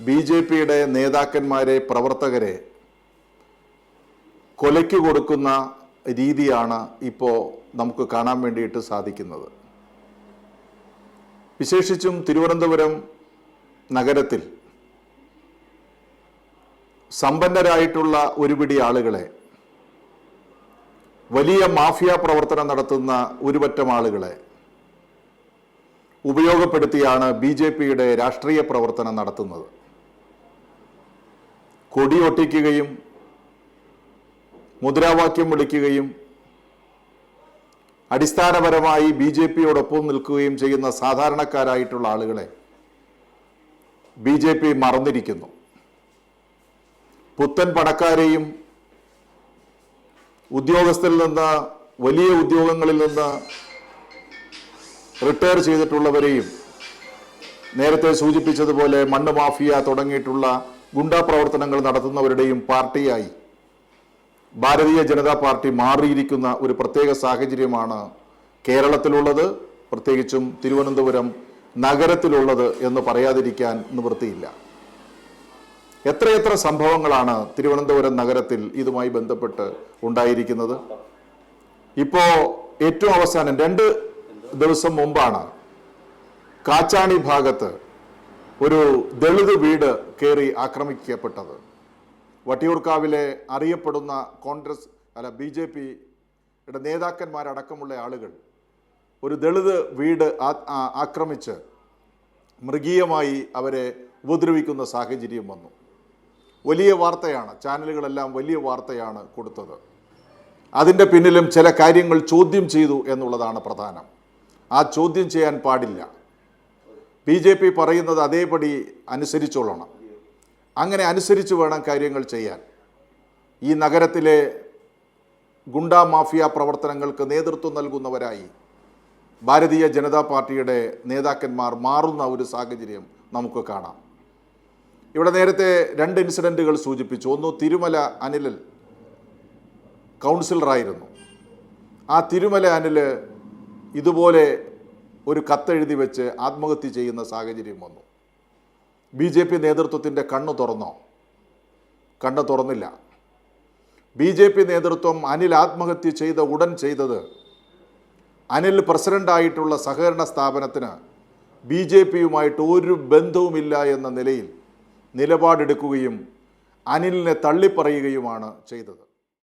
ബി.ജെ.പിയുടെ നേതാക്കന്മാരെ, പ്രവർത്തകരെ കൊലയ്ക്ക് കൊടുക്കുന്ന രീതിയാണ് ഇപ്പോൾ നമുക്ക് കാണാൻ വേണ്ടിയിട്ട് സാധിക്കുന്നത്. വിശേഷിച്ചും തിരുവനന്തപുരം നഗരത്തിൽ സമ്പന്നരായിട്ടുള്ള ഒരുപിടി ആളുകളെ, വലിയ മാഫിയ പ്രവർത്തനം നടത്തുന്ന ഒരുപറ്റം ആളുകളെ ഉപയോഗപ്പെടുത്തിയാണ് ബി.ജെ.പിയുടെ രാഷ്ട്രീയ പ്രവർത്തനം നടത്തുന്നത്. കൊടിയൊട്ടിക്കുകയും മുദ്രാവാക്യം വിളിക്കുകയും അടിസ്ഥാനപരമായി ബി.ജെ.പിയോടൊപ്പം നിൽക്കുകയും ചെയ്യുന്ന സാധാരണക്കാരായിട്ടുള്ള ആളുകളെ ബി.ജെ.പി മറന്നിരിക്കുന്നു. പുത്തൻ പണക്കാരെയും ഉദ്യോഗസ്ഥരിൽ നിന്ന്, വലിയ ഉദ്യോഗങ്ങളിൽ നിന്ന് റിട്ടയർ ചെയ്തിട്ടുള്ളവരെയും, നേരത്തെ സൂചിപ്പിച്ചതുപോലെ മണ്ണ് മാഫിയ തുടങ്ങിയിട്ടുള്ള ഗുണ്ടാ പ്രവർത്തനങ്ങൾ നടത്തുന്നവരുടെയും പാർട്ടിയായി ഭാരതീയ ജനതാ പാർട്ടി മാറിയിരിക്കുന്ന ഒരു പ്രത്യേക സാഹചര്യമാണ് കേരളത്തിലുള്ളത്, പ്രത്യേകിച്ചും തിരുവനന്തപുരം നഗരത്തിലുള്ളത് എന്ന് പറയാതിരിക്കാൻ നിവൃത്തിയില്ല. എത്രയെത്ര സംഭവങ്ങളാണ് തിരുവനന്തപുരം നഗരത്തിൽ ഇതുമായി ബന്ധപ്പെട്ട് ഉണ്ടായിരിക്കുന്നത്. ഇപ്പോൾ ഏറ്റവും അവസാനം 2 ദിവസം മുമ്പാണ് കാച്ചാണി ഭാഗത്ത് ഒരു ദളിത് വീട് കയറി ആക്രമിക്കപ്പെട്ടത്. വട്ടിയൂർക്കാവിലെ അറിയപ്പെടുന്ന ബി.ജെ.പിയുടെ നേതാക്കന്മാരടക്കമുള്ള ആളുകൾ ഒരു ദളിത് വീട് ആക്രമിച്ച് മൃഗീയമായി അവരെ ഉപദ്രവിക്കുന്ന സാഹചര്യം വന്നു. വലിയ വാർത്തയാണ്, ചാനലുകളെല്ലാം വലിയ വാർത്തയാണ് കൊടുത്തത്. അതിൻ്റെ പിന്നിലും ചില കാര്യങ്ങൾ ചോദ്യം ചെയ്തു എന്നുള്ളതാണ് പ്രധാനം. ആ ചോദ്യം ചെയ്യാൻ പാടില്ല. ബി.ജെ.പി പറയുന്നത് അതേപടി അനുസരിച്ചോളണം. അങ്ങനെ അനുസരിച്ച് വേണം കാര്യങ്ങൾ ചെയ്യാൻ. ഈ നഗരത്തിലെ ഗുണ്ടാ മാഫിയ പ്രവർത്തനങ്ങൾക്ക് നേതൃത്വം നൽകുന്നവരായി ഭാരതീയ ജനതാ പാർട്ടിയുടെ നേതാക്കന്മാർ മാറുന്ന ഒരു സാഹചര്യം നമുക്ക് കാണാം. ഇവിടെ നേരത്തെ 2 ഇൻസിഡൻറ്റുകൾ സൂചിപ്പിച്ചു. ഒന്ന്, തിരുമല അനിൽ കൗൺസിലറായിരുന്നു. ആ തിരുമല അനിൽ ഇതുപോലെ ഒരു കത്തെഴുതി വെച്ച് ആത്മഹത്യ ചെയ്യുന്ന സാഹചര്യം വന്നു. ബി.ജെ.പി നേതൃത്വത്തിൻ്റെ കണ്ണ് തുറന്നോ? കണ്ണ് തുറന്നില്ല. ബി.ജെ.പി നേതൃത്വം അനിൽ ആത്മഹത്യ ചെയ്ത ഉടൻ ചെയ്തത്, അനിൽ പ്രസിഡൻ്റായിട്ടുള്ള സഹകരണ സ്ഥാപനത്തിന് ബി.ജെ.പിയുമായിട്ട് ഒരു ബന്ധവുമില്ല എന്ന നിലയിൽ നിലപാടെടുക്കുകയും അനിലിനെ തള്ളിപ്പറയുകയുമാണ് ചെയ്തത്.